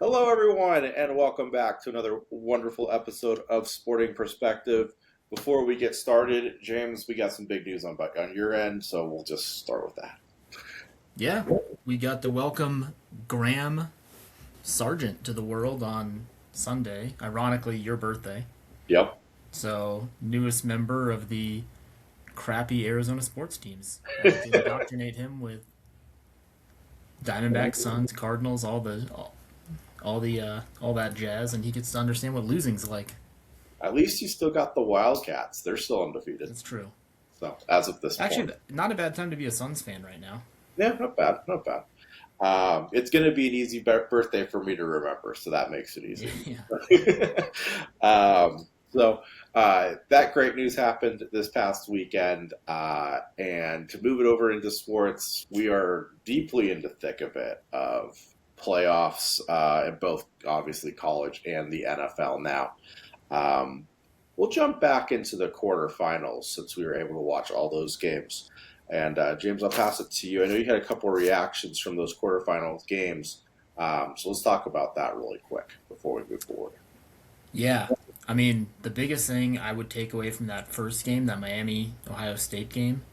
Hello, everyone, and welcome back to another wonderful episode of Sporting Perspective. Before we get started, James, we got some big news on your end, so we'll just start with that. Yeah, we got to welcome Graham Sargent to the world on Sunday. Ironically, your birthday. Yep. So, newest member of the crappy Arizona sports teams. Got to indoctrinate him with Diamondbacks, Suns, Cardinals, all that jazz, and he gets to understand what losing's like. At least you still got the Wildcats. They're still undefeated. That's true. So, as of this point, Actually, not a bad time to be a Suns fan right now. yeah, not bad, not bad. It's going to be an easy birthday for me to remember, so that makes it easy. Yeah. That great news happened this past weekend, and to move it over into sports, we are deeply in the thick of it of playoffs in both obviously college and the NFL now. Um, we'll jump back into the quarterfinals since we were able to watch all those games. And James, I'll pass it to you. I know you had a couple of reactions from those quarterfinals games, so let's talk about that really quick before we move forward. Yeah. I mean, the biggest thing I would take away from that first game, that Miami Ohio State game,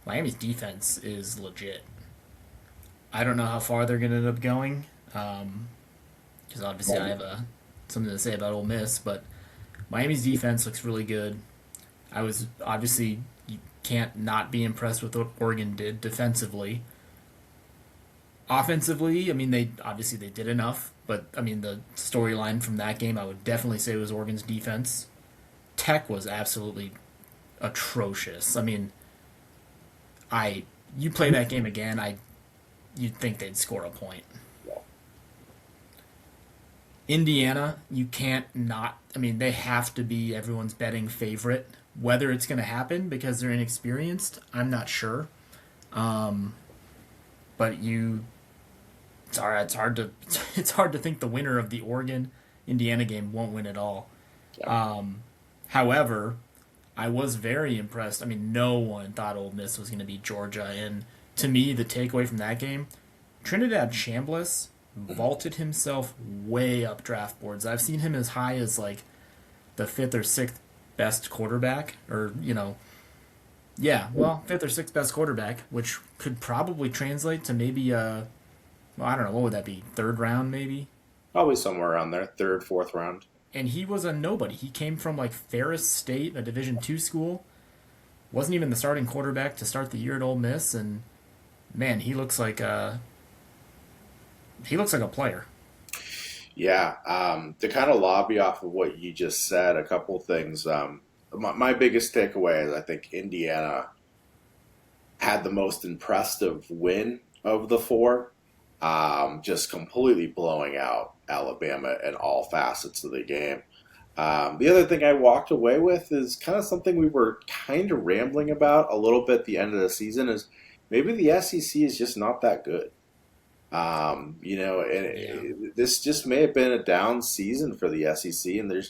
Miami's defense is legit. I don't know how far they're going to end up going, because obviously I have something to say about Ole Miss, but Miami's defense looks really good. I was obviously you can't not be impressed with what Oregon did defensively. Offensively, I mean they did enough, but I mean the storyline from that game I would definitely say was Oregon's defense. Tech was absolutely atrocious. I mean, I you play that game again, you'd think they'd score a point. Indiana, you can't not. I mean, they have to be everyone's betting favorite. Whether it's going to happen because they're inexperienced, I'm not sure. Um, but it's hard to it's hard to think the winner of the Oregon Indiana game won't win at all. Yeah. However, I was very impressed. I mean, no one thought Ole Miss was going to beat Georgia, and to me, the takeaway from that game, Trinidad Chambliss vaulted himself way up draft boards. I've seen him as high as like the fifth or sixth best quarterback, or yeah, well, fifth or sixth best quarterback, which could probably translate to maybe well, I don't know, what would that be? Third round, maybe. Probably somewhere around there, third, fourth round. And he was a nobody. He came from like Ferris State, a Division II school. Wasn't even the starting quarterback to start the year at Ole Miss, and man, he looks like a player. Yeah, to kind of lobby off of what you just said, a couple things. My biggest takeaway is I think Indiana had the most impressive win of the four, just completely blowing out Alabama in all facets of the game. The other thing I walked away with is kind of something we were kind of rambling about a little bit at the end of the season is maybe the SEC is just not that good. Yeah. This just may have been a down season for the SEC, and their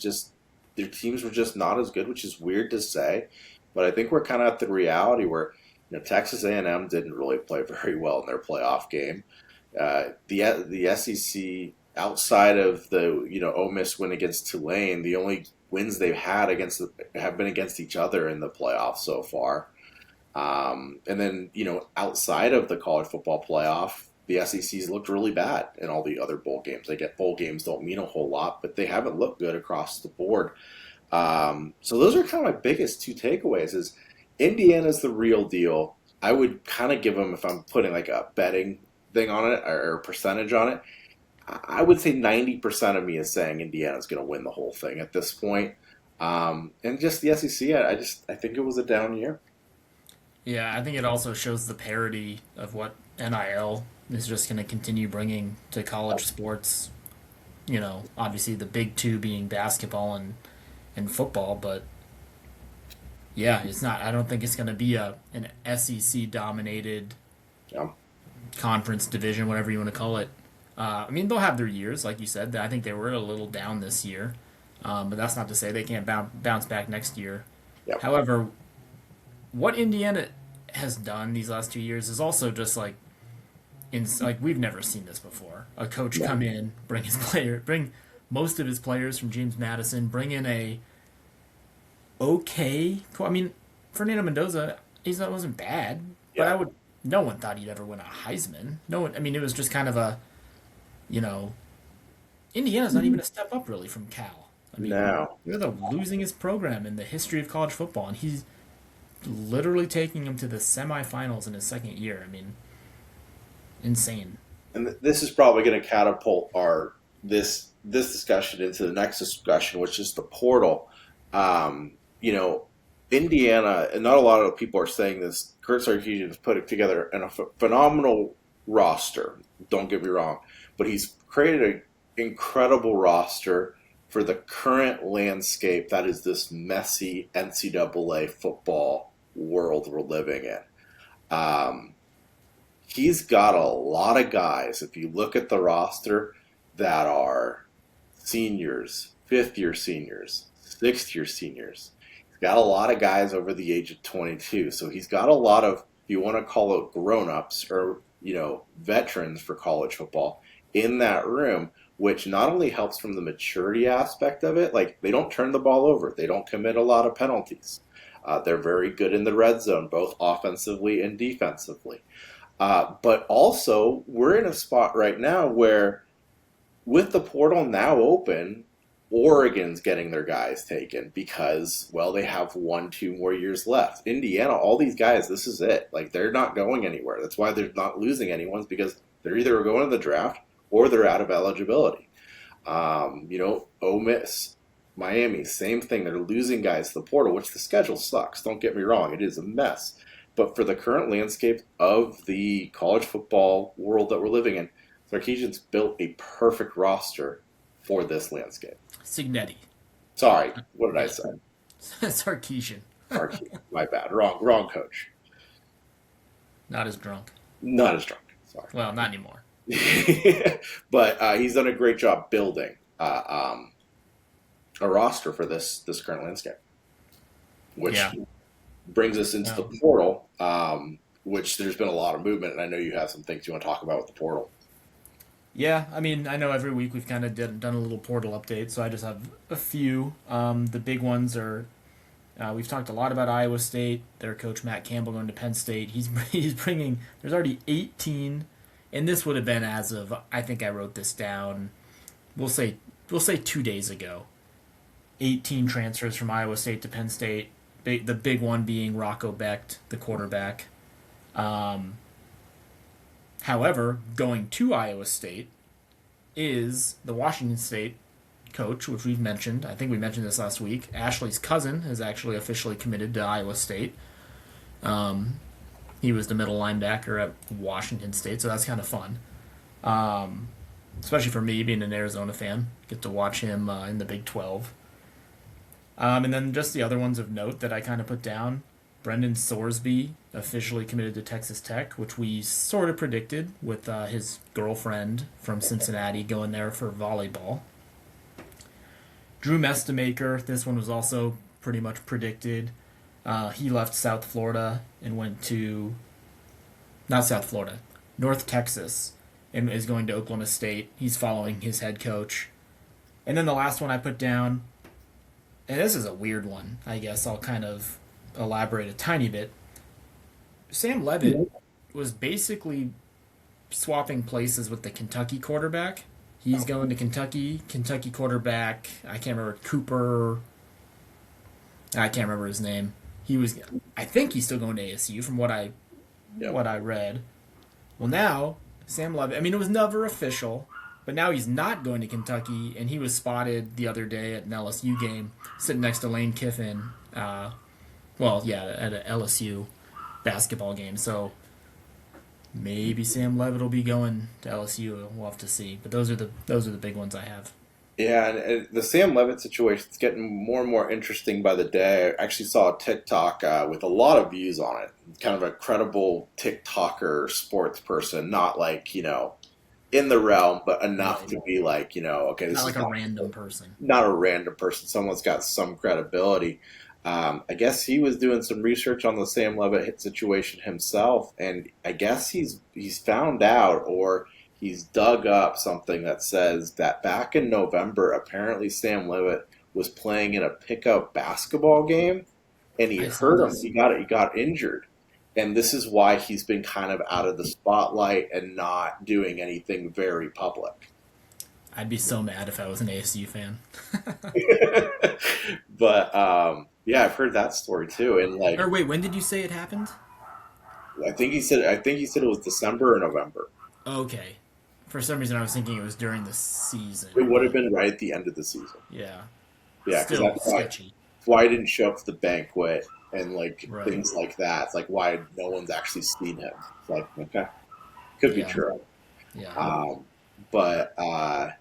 teams were just not as good, which is weird to say, but I think we're kind of at the reality where Texas A&M didn't really play very well in their playoff game. The SEC outside of the Ole Miss win against Tulane, the only wins they've had have been against each other in the playoffs so far. And then, outside of the college football playoff, the SEC's looked really bad in all the other bowl games. I get bowl games don't mean a whole lot, but they haven't looked good across the board. So those are kind of my biggest two takeaways is Indiana's the real deal. I would kind of give them, if I'm putting like a betting thing on it or a percentage on it, I would say 90% of me is saying Indiana's going to win the whole thing at this point. And just the SEC, I think it was a down year. Yeah, I think it also shows the parity of what NIL is just going to continue bringing to college sports. Obviously the big two being basketball and football, but yeah, it's not. I don't think it's going to be an SEC dominated Yeah. conference division, whatever you want to call it. I mean, they'll have their years, like you said. I think they were a little down this year, but that's not to say they can't bounce back next year. Yeah. However, what Indiana has done these last 2 years is also just like like we've never seen this before. A coach No. come in, bring most of his players from James Madison, bring in a I mean, Fernando Mendoza, that wasn't bad, but Yeah. no one thought he'd ever win a Heisman. No one. I mean, it was just kind of a, you know, Indiana's not even a step up really from Cal. I mean, No. they're the losingest program in the history of college football, and he's literally taking them to the semifinals in his second year. I mean, insane. And this is probably going to catapult our this discussion into the next discussion, which is the portal. You know, Indiana, and not a lot of people are saying this. Kurt Sarkisian has put it together in a phenomenal roster. Don't get me wrong, but he's created an incredible roster for the current landscape that is this messy NCAA football world we're living in. Um, he's got a lot of guys. If you look at the roster, that are seniors, fifth year seniors, sixth year seniors. He's got a lot of guys over the age of 22. So he's got a lot of, if you want to call it grown ups or, veterans for college football in that room, which not only helps from the maturity aspect of it, like they don't turn the ball over, they don't commit a lot of penalties. They're very good in the red zone, both offensively and defensively. But also, we're in a spot right now where, with the portal now open, Oregon's getting their guys taken because, well, they have 1, 2 more years left. Indiana, all these guys, this is it. Like, they're not going anywhere. That's why they're not losing anyone, because they're either going to the draft or they're out of eligibility. Ole Miss, Miami, same thing. They're losing guys to the portal, which the schedule sucks. Don't get me wrong, it is a mess. But for the current landscape of the college football world that we're living in, Sarkisian's built a perfect roster for this landscape. Signetti. Sorry, what did I Yeah. say? Sarkeesian. Sarkisian, my bad. Wrong coach. Not as drunk. Not as drunk. Sorry. Well, not anymore. But he's done a great job building a roster for this current landscape, which Yeah. brings us into the Um, portal, which there's been a lot of movement, and I know you have some things you want to talk about with the portal. yeah, I mean, I know every week we've kind of done a little portal update, so I just have a few. The big ones are we've talked a lot about Iowa State. Their coach Matt Campbell going to Penn State. He's bringing. There's already 18, and this would have been as of, I think I wrote this down. We'll say 2 days ago. 18 transfers from Iowa State to Penn State. The big one being Rocco Becht, the quarterback. Um, However, going to Iowa State is the Washington State coach, which we've mentioned. I think we mentioned this last week. Ashley's cousin has actually officially committed to Iowa State. Um, he was the middle linebacker at Washington State, so that's kind of fun. Um, Especially for me, being an Arizona fan, get to watch him in the Big 12. And then just the other ones of note that I kind of put down. Brendan Sorsby officially committed to Texas Tech, which we sort of predicted with his girlfriend from Cincinnati going there for volleyball. Drew Mestamaker, this one was also pretty much predicted. He left South Florida and went to, not South Florida, North Texas, and is going to Oklahoma State. He's following his head coach. And then the last one I put down, and this is a weird one, I guess I'll kind of elaborate a tiny bit. Sam Levitt was basically swapping places with the Kentucky quarterback. He's going to Kentucky. Kentucky quarterback, I can't remember, Cooper. I can't remember his name. I think he's still going to ASU from what I read. Well, now Sam Levitt. I mean, it was never official, but now he's not going to Kentucky, and he was spotted the other day at an LSU game, sitting next to Lane Kiffin. At an LSU basketball game. So maybe Sam Levitt will be going to LSU. We'll have to see. But those are the big ones I have. Yeah, and the Sam Levitt situation is getting more and more interesting by the day. I actually saw a TikTok with a lot of views on it. Kind of a credible TikToker sports person, not like, in the realm, but enough Right. to be like, okay, this Not is like a random person. not a random person. Someone's got some credibility. I guess he was doing some research on the Sam Levitt situation himself, and I guess he's found out or he's dug up something that says that back in November, apparently Sam Levitt was playing in a pickup basketball game, and he I saw hurt him. this. He got injured, and this is why he's been kind of out of the spotlight and not doing anything very public. I'd be so mad if I was an ASU fan. But yeah, I've heard that story too, and like Or wait, when did you say it happened? I think he said it was December or November. Okay. For some reason, I was thinking it was during the It season, would have but been right at the end of the season. yeah, Yeah, because still that's sketchy. why I didn't show up to the banquet and like Right. things like that. It's like why no one's actually seen him. It's like okay, could be Yeah. true. Yeah. Um, but I'm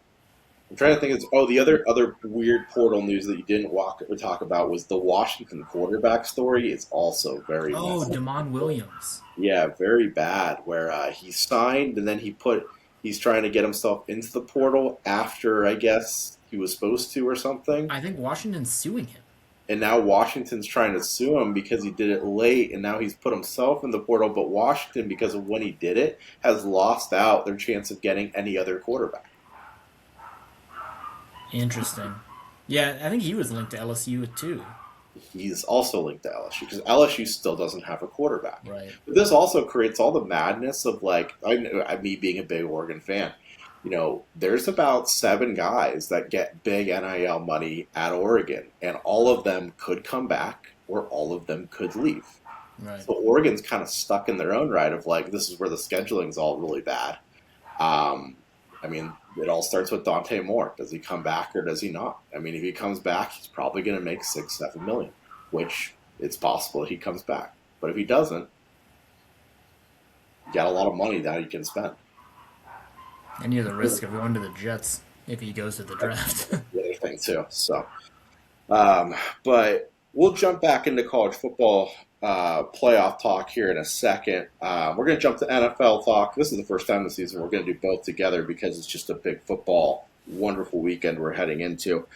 trying to think. The other weird portal news that you didn't walk or talk about was the Washington quarterback story. It's also very Oh, messy. Damon Williams. Yeah, very bad. Where he signed and then he's trying to get himself into the portal after I guess he was supposed to or something. I think Washington's suing him. And now Washington's trying to sue him because he did it late, and now he's put himself in the portal. But Washington, because of when he did it, has lost out their chance of getting any other quarterback. Interesting. Yeah, I think he was linked to LSU too. He's also linked to LSU because LSU still doesn't have a quarterback. Right. But this also creates all the madness of like me being a big Oregon fan. There's about seven guys that get big NIL money at Oregon, and all of them could come back or all of them could leave. Right. So Oregon's kind of stuck in their own right of like, this is where the scheduling's all really bad. Um, I mean, it all starts with Dante Moore. Does he come back or does he not? I mean, if he comes back, he's probably going to make 6, 7 million, which it's possible he comes back. But if he doesn't, you got a lot of money that you can spend. And you have the risk of going to the Jets if he goes to the draft. The other thing too. So, um, but we'll jump back into college football playoff talk here in a second. We're going to jump to NFL talk. This is the first time this season we're going to do both together because it's just a big football, wonderful weekend we're heading into.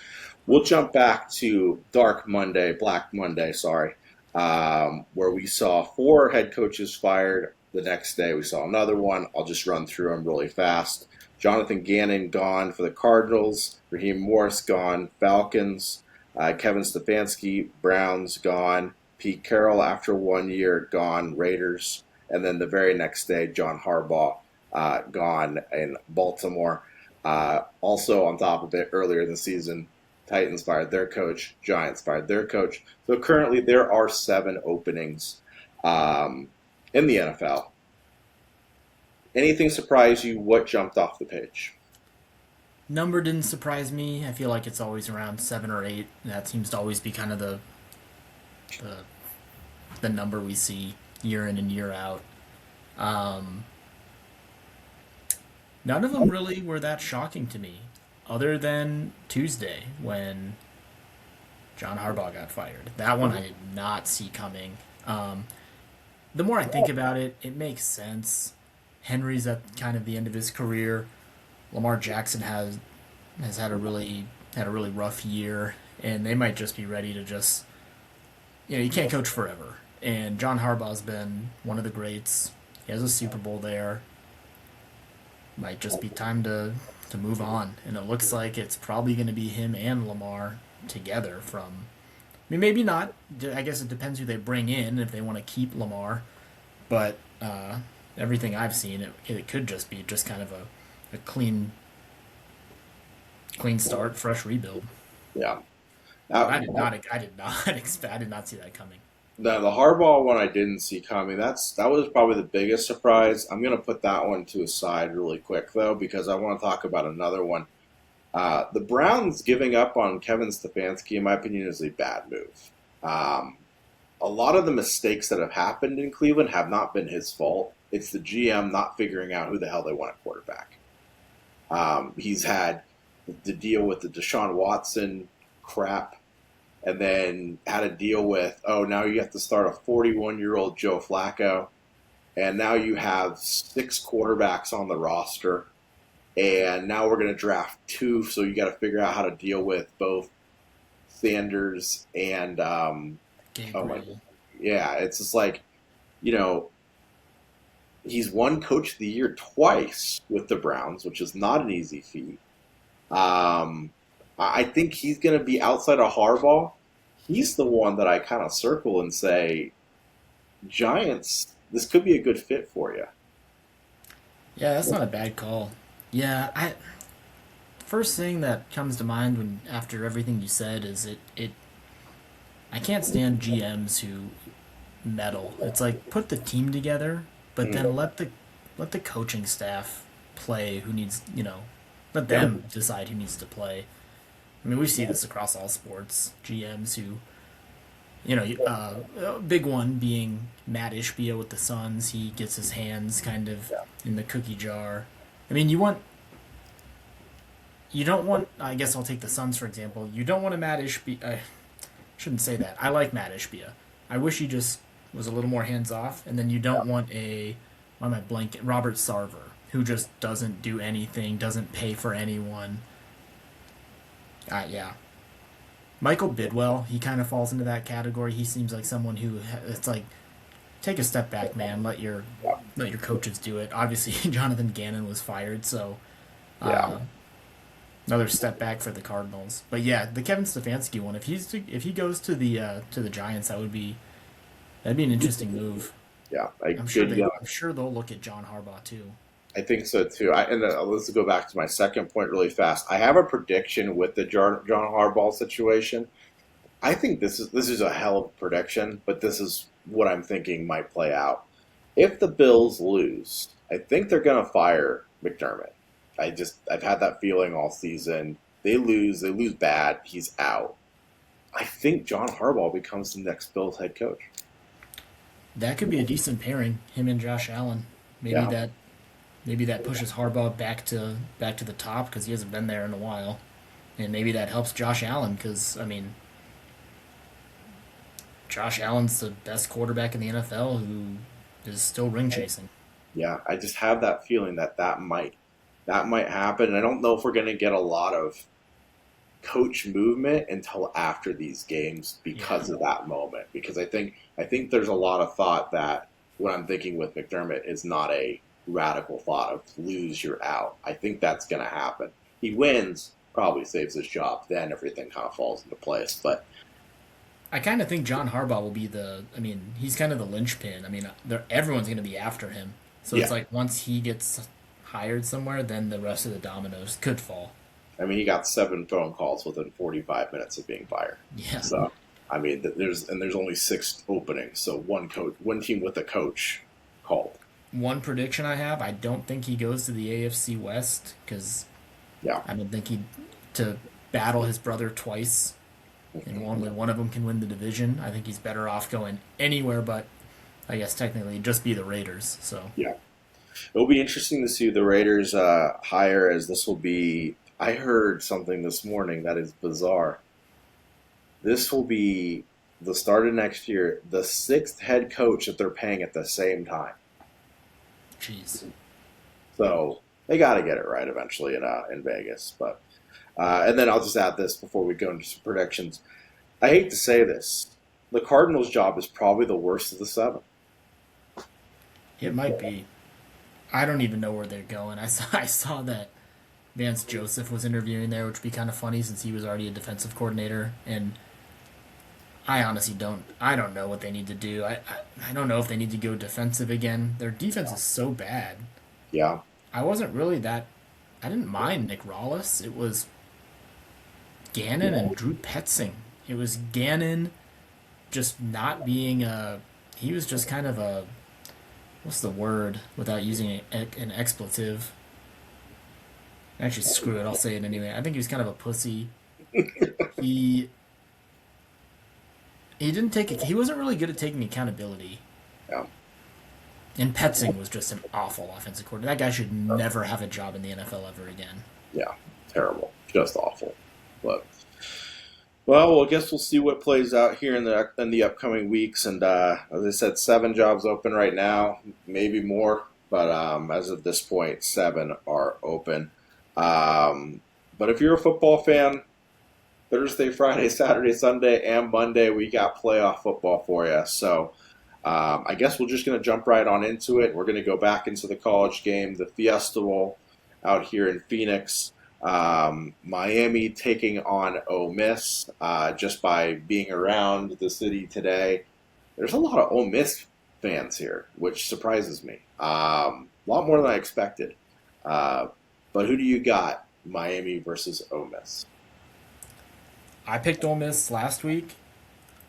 We'll jump back to Black Monday, sorry, where we saw 4 head coaches fired. The next day we saw another one. I'll just run through them really fast. Jonathan Gannon gone for the Cardinals. Raheem Morris gone, Falcons. Kevin Stefanski, Browns gone. Pete Carroll, after 1 year, gone, Raiders. And then the very next day, John Harbaugh gone in Baltimore. Also, on top of it, earlier in the season, Titans fired their coach, Giants fired their coach. So currently, there are 7 openings in the NFL. Anything surprise you? What jumped off the page? Number didn't surprise me. I feel like it's always around 7 or 8. That seems to always be kind of the the number we see year in and year out. Um, None of them really were that shocking to me, other than Tuesday when John Harbaugh got fired. That one I did not see coming. The more I think about it, it makes sense. Henry's at kind of the end of his career. Lamar Jackson has had a really rough year, and they might just be ready to just you can't coach forever. And John Harbaugh's been one of the greats. He has a Super Bowl there. Might just be time to move on. And it looks like it's probably going to be him and Lamar together from. I mean, maybe not. I guess it depends who they bring in if they want to keep Lamar. But everything I've seen, it could just be just kind of a clean start, fresh rebuild. Yeah. But Now, I did not expect. I did not see that coming. now the Harbaugh one I didn't see coming. That was probably the biggest surprise. I'm going to put that one to a side really quick though because I want to talk about another one. The Browns giving up on Kevin Stefanski, in my opinion, is a bad move. Um, a lot of the mistakes that have happened in Cleveland have not been his fault. It's the GM not figuring out who the hell they want at quarterback. He's had to deal with the Deshaun Watson crap and then had to deal with, oh, now you have to start a 41-year-old Joe Flacco, and now you have 6 quarterbacks on the roster, and now we're going to draft 2, so you got to figure out how to deal with both Sanders and oh my, Gabriel. yeah, it's just like you know he's won Coach of the Year twice with the Browns, which is not an easy feat. Um, I think he's going to be outside of Harbaugh. He's the one that I kind of circle and say, Giants, this could be a good fit for you. Yeah, that's not a bad call. Yeah, I first thing that comes to mind when after everything you said is it I can't stand GMs who meddle. It's like put the team together, but Mm, then let the coaching staff play who needs, let yep. them decide who needs to play. I mean, we see this across all sports. GMs who, a big one being Matt Ishbia with the Suns. He gets his hands kind of in the cookie jar. I mean, you don't want. I guess I'll take the Suns for example. You don't want a Matt Ishbia. I shouldn't say that. I like Matt Ishbia. I wish he just was a little more hands off. And then you don't want a why am I blanking? Robert Sarver who just doesn't do anything, doesn't pay for anyone. Yeah, Michael Bidwell, he kind of falls into that category. He seems like someone who it's like take a step back, man. Let your coaches do it. Obviously, Jonathan Gannon was fired, so Yeah. uh, another step back for the Cardinals. But yeah, the Kevin Stefanski one. If he goes to the Giants, that'd be an interesting move. Yeah. A good young. I'm sure they'll look at John Harbaugh too. I think so too. Let's go back to my second point really fast. I have a prediction with the John Harbaugh situation. I think this is a hell of a prediction, but this is what I'm thinking might play out. If the Bills lose, I think they're going to fire McDermott. I've had that feeling all season. They lose bad, he's out. I think John Harbaugh becomes the next Bills head coach. That could be a decent pairing, him and Josh Allen. Maybe Yeah, that maybe that pushes Harbaugh back to the top because he hasn't been there in a while, and maybe that helps Josh Allen because I mean Josh Allen's the best quarterback in the NFL who is still ring chasing. yeah. I just have that feeling that might happen. And I don't know if we're going to get a lot of coach movement until after these games Yeah, because of that moment. Because I think there's a lot of thought that what I'm thinking with McDermott is not a radical thought of lose you're out. I think that's going to happen. He wins, probably saves his job. Then everything kind of falls into place. But I kind of think John Harbaugh will be the. I mean, he's kind of the linchpin. I mean, everyone's going to be after him. So it's yeah, like once he gets hired somewhere, then the rest of the dominoes could fall. I mean, he got 7 phone calls within 45 minutes of being fired. Yeah. So I mean, there's only 6 openings. So one team with a coach called. One prediction I have: I don't think he goes to the AFC West because Yeah. I don't think he to battle his brother twice, and only one of them can win the division. I think he's better off going anywhere but, I guess technically, just be the Raiders. So Yeah. It'll be interesting to see who the Raiders hire, as this will be. I heard something this morning that is bizarre. This will be the start of next year, the sixth head coach that they're paying at the same time. jeez. So they got to get it right eventually in Vegas. But and then I'll just add this before we go into some predictions. I hate to say this, the Cardinals' job is probably the worst of the seven. It might be. I don't even know where they're going. I saw that Vance Joseph was interviewing there, which would be kind of funny since he was already a defensive coordinator. And I honestly don't. I don't know what they need to do. I don't know if they need to go defensive again. Their defense is so bad. Yeah, I wasn't really that. I didn't mind Nick Rollis. It was Gannon and Drew Petzing. It was Gannon just not being a. He was just kind of a. What's the word without using an expletive? Actually, screw it. I'll say it anyway. I think he was kind of a pussy. He he didn't take. He wasn't really good at taking accountability. yeah, And Petzing was just an awful offensive coordinator. That guy should never have a job in the NFL ever again. yeah. Terrible, just awful. But well, I guess we'll see what plays out here in the upcoming weeks. And as I said, 7 jobs open right now, maybe more, but as of this point, 7 are open. But if you're a football fan, Thursday, Friday, Saturday, Sunday, and Monday, we got playoff football for you. So I guess we're just going to jump right on into it. We're going to go back into the college game, the Fiesta Bowl out here in Phoenix. Miami taking on Ole Miss. Just by being around the city today, there's a lot of Ole Miss fans here, which surprises me. A lot more than I expected. Uh, but who do you got? Miami versus Ole Miss. I picked Ole Miss last week.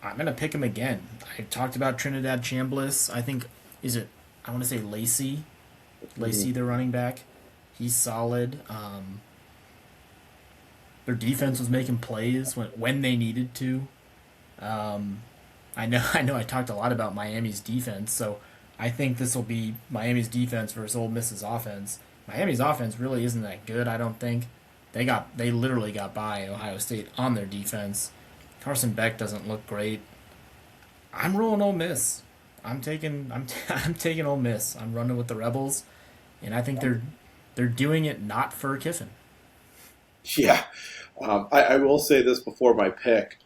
I'm gonna pick him again. I talked about Trinidad Chambliss. I think is it. I want to say Lacey, Mhm. Lacey, the running back. He's solid. Their defense was making plays when they needed to. Um, I know. I talked a lot about Miami's defense, so I think this will be Miami's defense versus Ole Miss's offense. Miami's offense really isn't that good. I don't think they literally got by Ohio State on their defense. Carson Beck doesn't look great. I'm rolling Ole Miss. I'm taking Ole Miss. I'm running with the Rebels, and I think they're doing it not for Kiffin. Yeah, I will say this before my pick,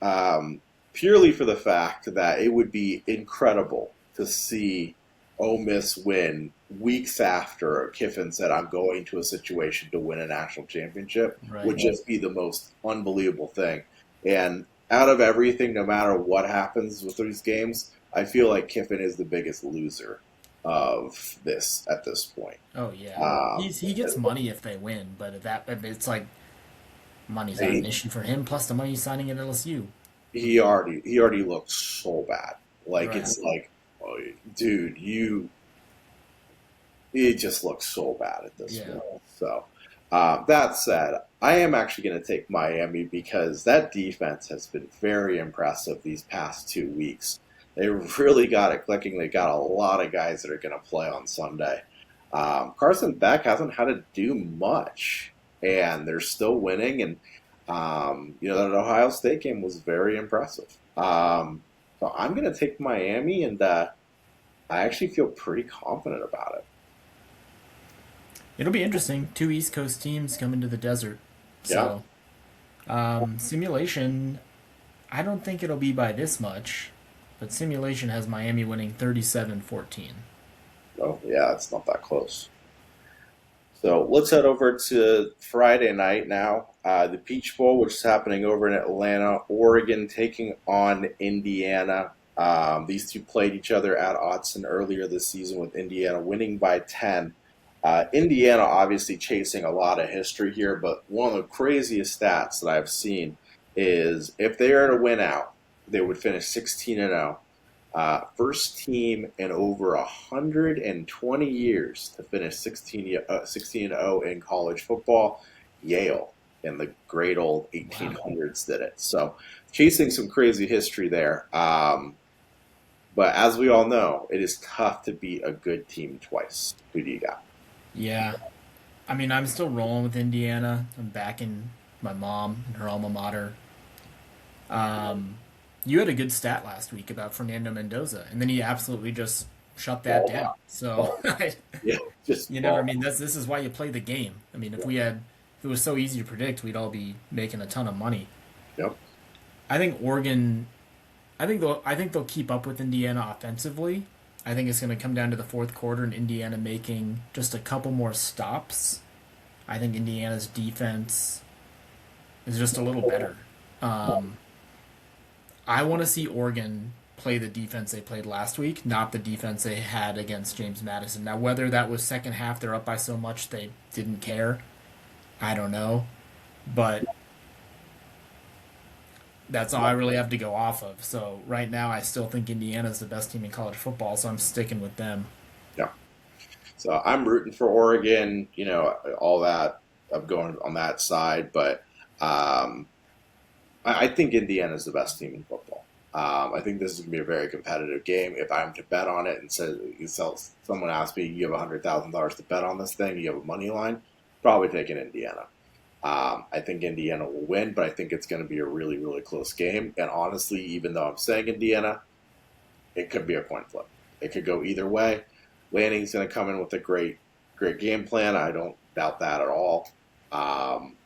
purely for the fact that it would be incredible to see Ole Miss win weeks after Kiffin said, "I'm going to a situation to win a national championship," would Right. just be the most unbelievable thing. And out of everything, no matter what happens with these games, I feel like Kiffin is the biggest loser of this at this point. Oh yeah. Um, He gets money if they win, but it's like money's not an he, issue for him. Plus the money he's signing at LSU. he already looks so bad. Like Right. it's like, oh, dude, it just looks so bad at this Yeah. point. So that said, I am actually going to take Miami because that defense has been very impressive these past 2 weeks. They really got it clicking. They got a lot of guys that are going to play on Sunday. Carson Beck hasn't had to do much, and they're still winning. And that Ohio State game was very impressive. So I'm going to take Miami, and I actually feel pretty confident about it. It'll be interesting. Two East Coast teams coming to the desert. Yeah. So simulation. I don't think it'll be by this much, but simulation has Miami winning 37-14. Oh, yeah, it's not that close. So let's head over to Friday night now. The Peach Bowl, which is happening over in Atlanta, Oregon taking on Indiana. These two played each other at Autzen earlier this season with Indiana winning by 10. Indiana obviously chasing a lot of history here, but one of the craziest stats that I've seen is if they are to win out, they would finish 16 and 0. First team in over 120 years to finish 16 and 0 in college football. Yale in the great old Wow. 1800s did it. So chasing some crazy history there. But as we all know, it is tough to beat a good team twice. Who do you got? Yeah. I mean, I'm still rolling with Indiana. I'm backing my mom and her alma mater. Um, you had a good stat last week about Fernando Mendoza, and then he absolutely just shut that Ball down. out. So Ball. Yeah, just you never. I ball. mean, this is why you play the game. I mean, if it was so easy to predict, we'd all be making a ton of money. Yep. I think Oregon. I think they'll keep up with Indiana offensively. I think it's going to come down to the fourth quarter and Indiana making just a couple more stops. I think Indiana's defense is just a little better. Um, I want to see Oregon play the defense they played last week, not the defense they had against James Madison. Now, whether that was second half, they're up by so much they didn't care, I don't know. But that's all I really have to go off of. So right now, I still think Indiana's the best team in college football, so I'm sticking with them. Yeah. So I'm rooting for Oregon. All that. I'm going on that side, but um, I think Indiana is the best team in football. I think this is going to be a very competitive game. If I'm to bet on it and someone asked me, you have $100,000 to bet on this thing, you have a money line, probably taking Indiana. I think Indiana will win, but I think it's going to be a really, really close game. And honestly, even though I'm saying Indiana, it could be a coin flip. It could go either way. Lanning's going to come in with a great, great game plan. I don't doubt that at all. Um,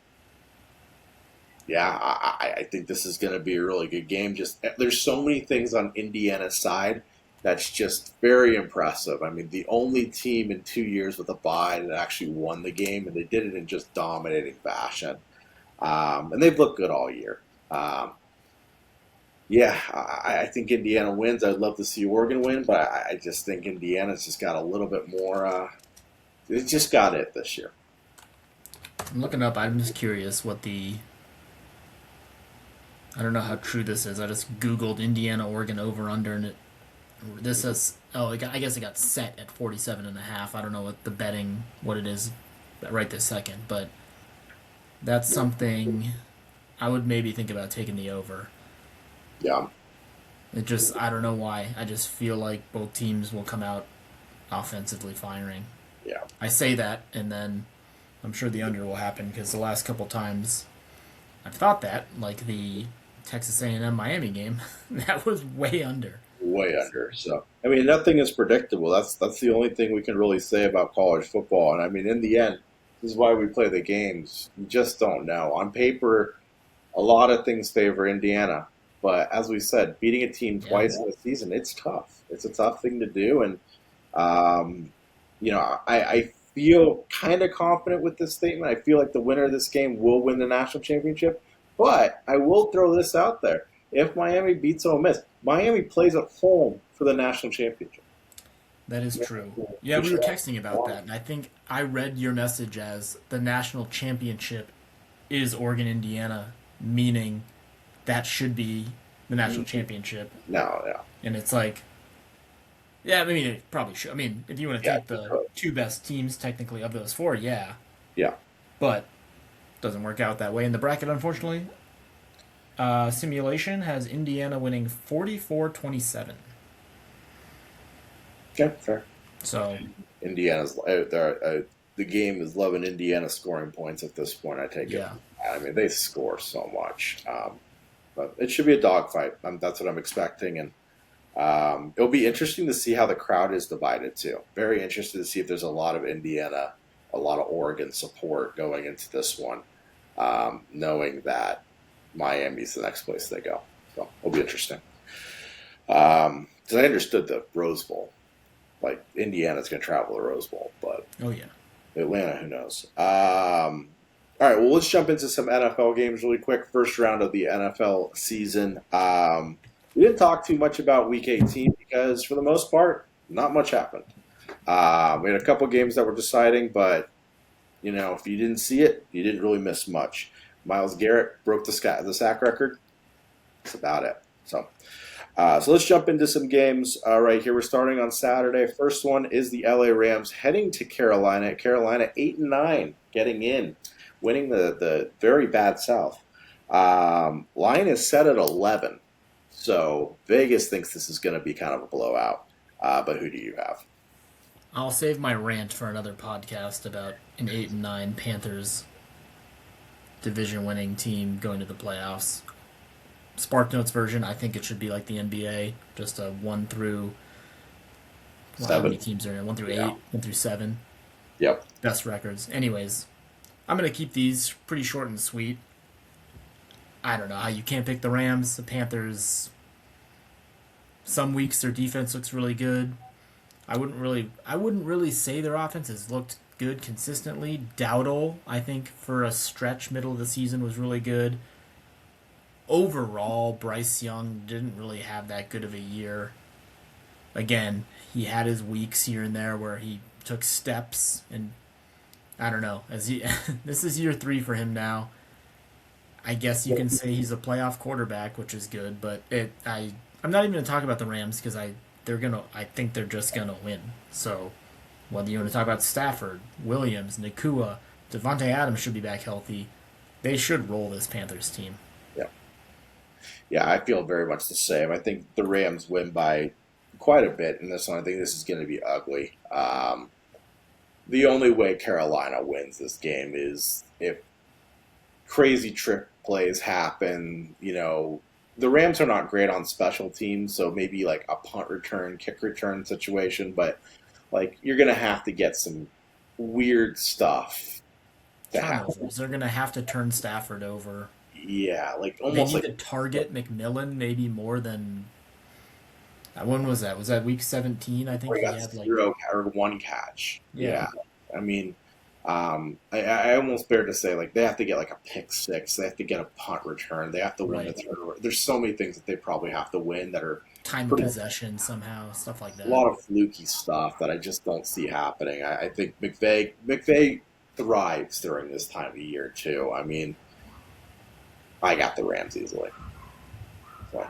Yeah, I think this is going to be a really good game. Just there's so many things on Indiana's side that's just very impressive. I mean, the only team in 2 years with a bye that actually won the game, and they did it in just dominating fashion. And they've looked good all year. Um, yeah, I think Indiana wins. I'd love to see Oregon win, but I just think Indiana's just got a little bit more. They just got it this year. I'm looking up. I'm just curious what I don't know how true this is. I just Googled Indiana Oregon over under, and this says, oh, I guess it got set at 47.5. I don't know what it is right this second, but that's something I would maybe think about taking the over. Yeah, I don't know why. I just feel like both teams will come out offensively firing. yeah. I say that, and then I'm sure the under will happen because the last couple times I've thought that, like the Texas A&M Miami game, that was way under. Way under. So I mean, nothing is predictable. That's the only thing we can really say about college football. And I mean, in the end, this is why we play the games. You just don't know. On paper, a lot of things favor Indiana, but as we said, beating a team Yeah. twice in a season, it's tough. It's a tough thing to do, and um, I feel kind of confident with this statement. I feel like the winner of this game will win the national championship, but I will throw this out there. If Miami beats Ole Miss, Miami plays at home for the national championship. That is true. Yeah, we were texting about that, and I think I read your message as the national championship is Oregon Indiana, meaning that should be the national championship. No, yeah, And it's like, yeah, I mean, it probably should. I mean, if you want to yeah, take the two best teams technically of those four, yeah, yeah. but it doesn't work out that way in the bracket, unfortunately. Simulation has Indiana winning 44-27. Okay, fair. So, Indiana's out there. The game is loving Indiana scoring points at this point. I take it. yeah. I mean, they score so much, but it should be a dogfight. That's what I'm expecting, and it'll be interesting to see how the crowd is divided too. Very interested to see if there's a lot of Indiana, a lot of Oregon support going into this one, knowing that Miami's the next place they go. So it'll be interesting. Because I understood the Rose Bowl, like Indiana's going to travel the Rose Bowl, but Oh, yeah. Atlanta, who knows? All right, well, let's jump into some NFL games really quick. First round of the NFL season. We didn't talk too much about Week 18 because, for the most part, not much happened. We had a couple games that were deciding, but if you didn't see it, you didn't really miss much. Myles Garrett broke the sack record. That's about it. So let's jump into some games right here. We're starting on Saturday. First one is the LA Rams heading to Carolina. Carolina 8-9, getting in, winning the very bad South. Line is set at 11, so Vegas thinks this is going to be kind of a blowout. But who do you have? I'll save my rant for another podcast about an 8-9 Panthers division-winning team going to the playoffs. SparkNotes version, I think it should be like the NBA, just a 1 through how many 7. teams are in it? 1 through 8, Yeah. 1 through 7. Yep. Best records. Anyways, I'm going to keep these pretty short and sweet. I don't know how you can't pick the Rams. The Panthers, some weeks their defense looks really good. I wouldn't really say their offense has looked good consistently. Dowdle, I think, for a stretch middle of the season was really good. Overall, Bryce Young didn't really have that good of a year. Again, he had his weeks here and there where he took steps, and I don't know. This is year 3 for him now. I guess you can say he's a playoff quarterback, which is good. But I'm not even going to talk about the Rams because I think they're just gonna win. So whether you want to talk about Stafford, Williams, Nakua, Devontae Adams should be back healthy. They should roll this Panthers team. Yeah. Yeah, I feel very much the same. I think the Rams win by quite a bit in this one. I think this is going to be ugly. The only way Carolina wins this game is if crazy trick plays happen. The Rams are not great on special teams, so maybe like a punt return, kick return situation, but like you're going to have to get some weird stuff to happen. Turnovers. They're gonna have to turn Stafford over. Yeah, like They almost need like to target McMillan maybe more than. When was that? Was that week 17? I think we he got had like. zero or one catch. Yeah, Yeah, I mean, I almost bear to say like they have to get like a pick six, they have to get a punt return, they have to win the right. turnover. There's so many things that they probably have to win that are Time of pretty possession somehow, stuff like a that. lot of fluky stuff that I just don't see happening. I think McVay thrives during this time of year too. I mean, I got the Rams easily. So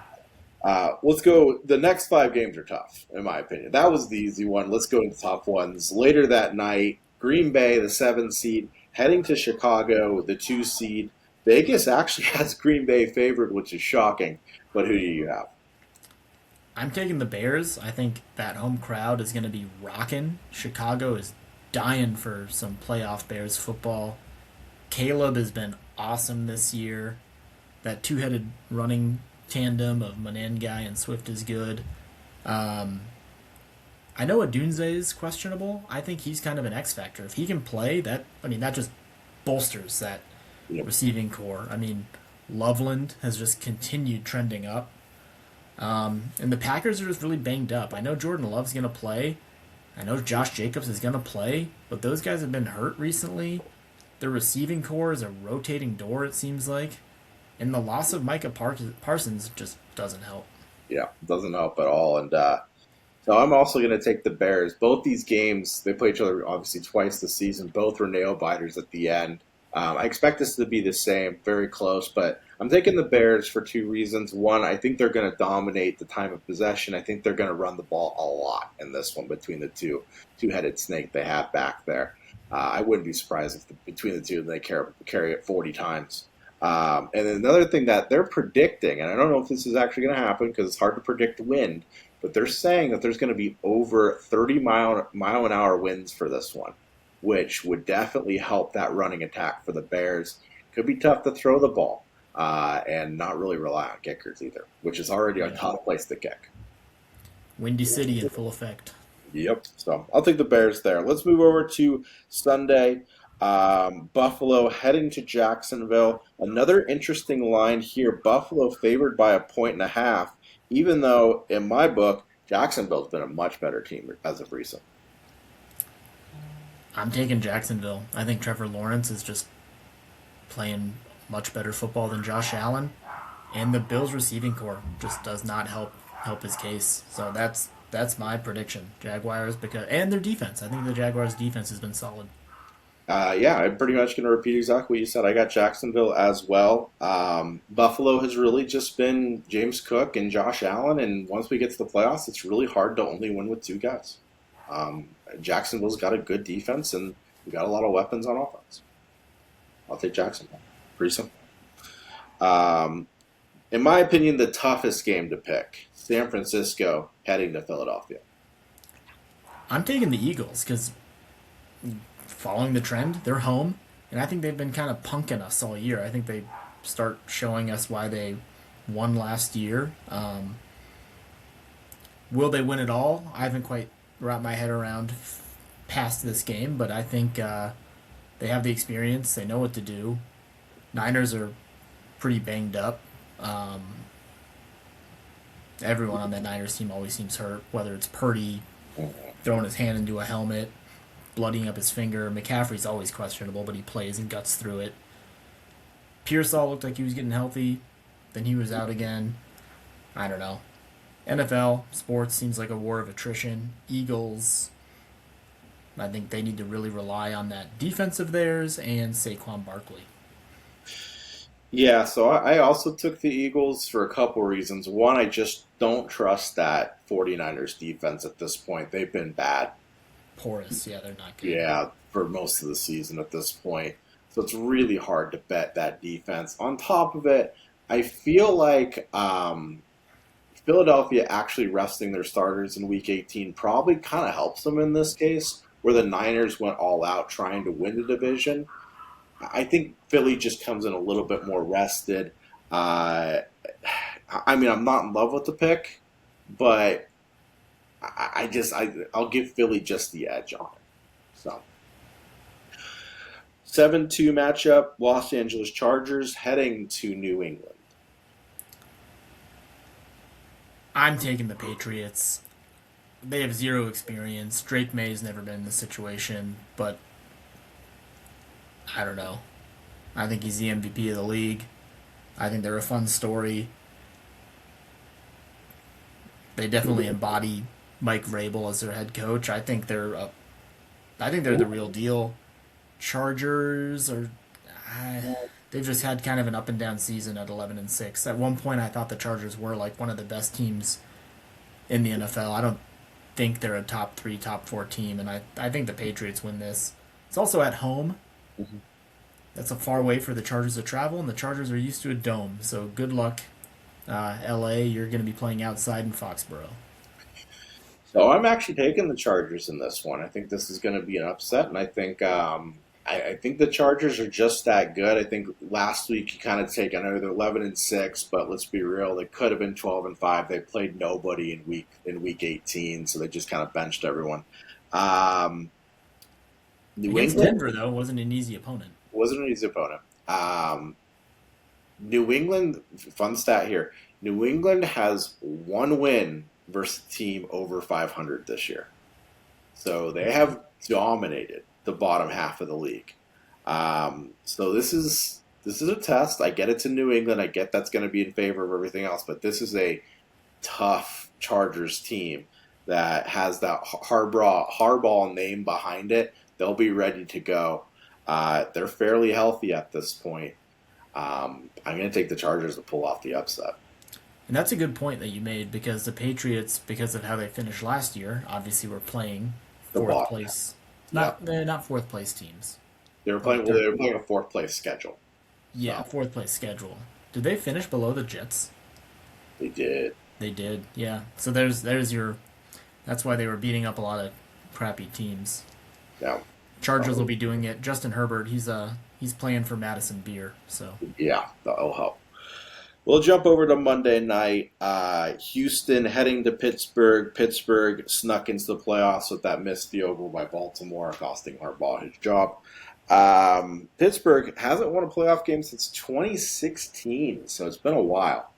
let's go. The next five games are tough, in my opinion. That was the easy one. Let's go to the top ones. Later that night, Green Bay, the 7 seed, heading to Chicago, the 2 seed. Vegas actually has Green Bay favored, which is shocking. But who do you have? I'm taking the Bears. I think that home crowd is going to be rocking. Chicago is dying for some playoff Bears football. Caleb has been awesome this year. That two-headed running tandem of Menengai and Swift is good. Um, I know Adunze is questionable. I think he's kind of an X factor. If he can play, that just bolsters that You know, receiving core. I mean, Loveland has just continued trending up. And the Packers are just really banged up. I know Jordan Love's going to play. I know Josh Jacobs is going to play, but those guys have been hurt recently. Their receiving core is a rotating door, it seems like. And the loss of Micah Parsons just doesn't help. yeah, doesn't help at all. And so I'm also going to take the Bears. Both these games, they play each other obviously twice this season. Both were nail biters at the end. I expect this to be the same, very close, but I'm taking the Bears for two reasons. One, I think they're going to dominate the time of possession. I think they're going to run the ball a lot in this one between the two-headed snake they have back there. I wouldn't be surprised if between the two they carry it 40 times. And then another thing that they're predicting, and I don't know if this is actually going to happen because it's hard to predict wind, but they're saying that there's going to be over 30 mile an hour winds for this one, which would definitely help that running attack for the Bears. Could be tough to throw the ball and not really rely on kickers either, which is already a Yeah. tough place to kick. Windy City in full effect. Yep. So I'll take the Bears there. Let's move over to Sunday. Buffalo heading to Jacksonville. Another interesting line here. Buffalo favored by 1.5, even though in my book, Jacksonville's been a much better team as of recent. I'm taking Jacksonville. I think Trevor Lawrence is just playing much better football than Josh Allen, and the Bills' receiving core just does not help his case. So that's my prediction. Jaguars because and their defense. I think the Jaguars' defense has been solid. Yeah, I'm pretty much going to repeat exactly what you said. I got Jacksonville as well. Buffalo has really just been James Cook and Josh Allen, and once we get to the playoffs, it's really hard to only win with two guys. Um, Jacksonville's got a good defense, and we got a lot of weapons on offense. I'll take Jacksonville. Pretty simple. Um, in my opinion, the toughest game to pick: San Francisco heading to Philadelphia. I'm taking the Eagles because following the trend, they're home, and I think they've been kind of punking us all year. I think they start showing us why they won last year. Will they win it all? I haven't quite wrapped my head around past this game, but I think they have the experience. They know what to do. Niners are pretty banged up. Um, Everyone on that Niners team always seems hurt, whether it's Purdy throwing his hand into a helmet, bloodying up his finger. McCaffrey's always questionable, but he plays and guts through it. Pearsall looked like he was getting healthy, then he was out again. I don't know. NFL sports seems like a war of attrition. Eagles, I think they need to really rely on that defense of theirs and Saquon Barkley. Yeah, so I also took the Eagles for a couple reasons. One, I just don't trust that 49ers defense at this point. They've been bad, Porous, yeah, they're not good. yeah, for most of the season at this point. So it's really hard to bet that defense. On top of it, I feel like Philadelphia actually resting their starters in Week 18 probably kind of helps them in this case, where the Niners went all out trying to win the division. I think Philly just comes in a little bit more rested. Uh, I mean, I'm not in love with the pick, but I'll give Philly just the edge on it. So 7-2 matchup, Los Angeles Chargers heading to New England. I'm taking the Patriots. They have zero experience. Drake May's never been in this situation, but I don't know. I think he's the MVP of the league. I think they're a fun story. They definitely embody Mike Vrabel as their head coach. I think they're the real deal. Chargers are. They've just had kind of an up and down season at 11-6. At one point, I thought the Chargers were like one of the best teams in the NFL. I don't think they're a top three, top four team, and I think the Patriots win this. It's also at home. Mhm. That's a far way for the Chargers to travel, and the Chargers are used to a dome. So good luck, LA. You're going to be playing outside in Foxborough. So I'm actually taking the Chargers in this one. I think this is going to be an upset, and I think the Chargers are just that good. I think last week you kind of take, I know they're 11-6, but let's be real, they could have been 12-5. They played nobody in week 18, so they just kind of benched everyone. Um, New Against England Denver, though, wasn't an easy opponent. wasn't an easy opponent. New England, fun stat here. New England has one win versus a team over 500 this year. So they have dominated the bottom half of the league. So this is a test. I get it's in New England. I get that's going to be in favor of everything else, but this is a tough Chargers team that has that Harbaugh name behind it. They'll be ready to go. They're fairly healthy at this point. I'm going to take the Chargers to pull off the upset. And that's a good point that you made because the Patriots, because of how they finished last year, obviously were playing The fourth bottom. place. Yeah, They're not fourth place teams. they were Or playing. Well, third. they were playing a fourth place schedule, Yeah, so fourth place schedule. Did they finish below the Jets? they did. They did. Yeah. So there's your. That's why they were beating up a lot of crappy teams. Yeah, Chargers will be doing it. Justin Herbert, he's playing for Madison Beer. So yeah, that'll help. We'll jump over to Monday night. Houston heading to Pittsburgh. Pittsburgh snuck into the playoffs with that missed field goal by Baltimore, costing Harbaugh his job. Pittsburgh hasn't won a playoff game since 2016, so it's been a while.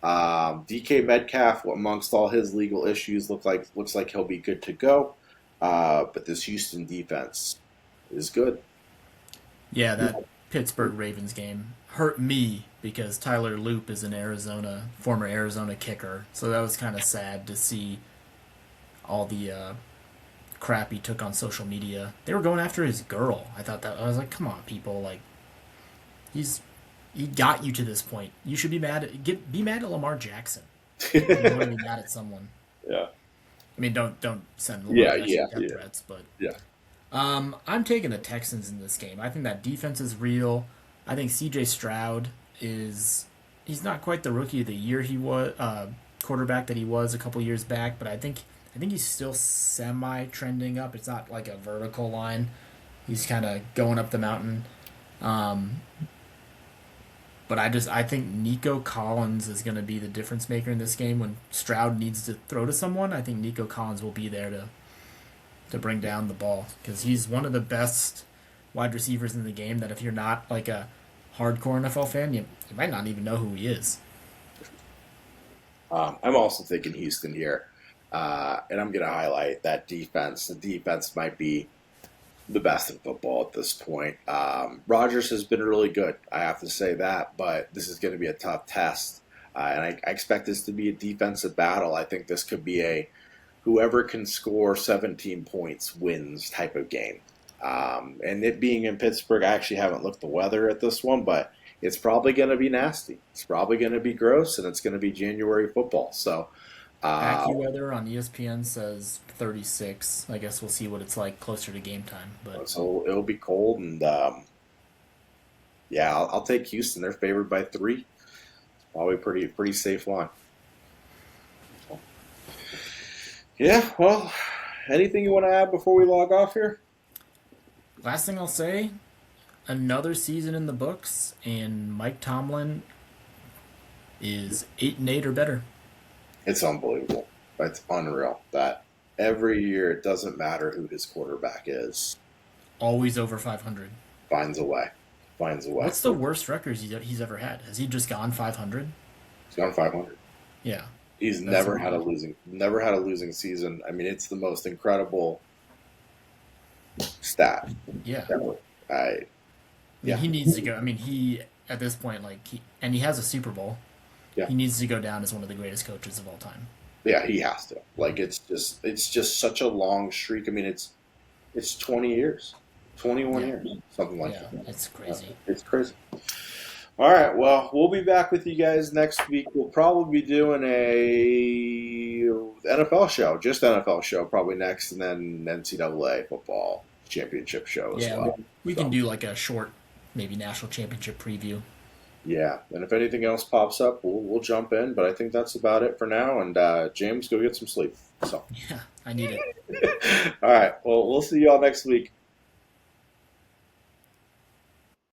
DK Metcalf, amongst all his legal issues, looks like he'll be good to go. But this Houston defense is good. yeah, that Pittsburgh Ravens game hurt me because Tyler Loop is an former Arizona kicker. So that was kind of sad to see all the crap he took on social media. They were going after his girl. I was like, come on, people, like he's he got you to this point. You should be mad at Lamar Jackson. If you want to be mad at someone. Yeah, I mean, don't send Lamar yeah, Jackson yeah, death yeah, threats, but yeah. I'm taking the Texans in this game. I think that defense is real. I think C.J. Stroud he's not quite the rookie of the year he was quarterback that he was a couple years back, but I think he's still semi trending up. It's not like a vertical line. He's kind of going up the mountain. Um, but I think Nico Collins is going to be the difference maker in this game. When Stroud needs to throw to someone, I think Nico Collins will be there to bring down the ball because he's one of the best wide receivers in the game. That if you're not like a hardcore NFL fan, you might not even know who he is. I'm also thinking Houston here, and I'm going to highlight that defense. The defense might be the best in football at this point. Rodgers has been really good, I have to say that, but this is going to be a tough test. And I expect this to be a defensive battle. I think this could be a whoever can score 17 points wins type of game. And it being in Pittsburgh, I actually haven't looked the weather at this one, but it's probably going to be nasty. It's probably going to be gross, and it's going to be January football. So, uh, AccuWeather on ESPN says 36. I guess we'll see what it's like closer to game time. But so it'll be cold, and yeah, I'll take Houston. They're favored by 3. Probably pretty safe line. Yeah. Well, anything you want to add before we log off here? last thing I'll say, another season in the books, and Mike Tomlin is 8-8 or better. It's unbelievable. It's unreal that every year it doesn't matter who his quarterback is. Always over 500. finds a way. Finds a way. What's the worst record he's ever had? Has he just gone 500? He's gone 500. Yeah, He's that's never had a losing season. I mean, it's the most incredible stat. yeah. I I mean, yeah he needs to go. I mean, he at this point, and he has a Super Bowl. yeah He needs to go down as one of the greatest coaches of all time. yeah. He has to. Like it's just such a long streak. I mean, it's 20 years, 21 Yeah, years, something like yeah. that. It's crazy. It's crazy. All right. Well, we'll be back with you guys next week. We'll probably be doing a NFL show, just NFL show, probably next, and then NCAA football championship show as Yeah, well. we can So do like a short, maybe national championship preview. yeah, and if anything else pops up, we'll jump in. But I think that's about it for now. And James, go get some sleep. So Yeah, I need it. all right. Well, we'll see y'all next week.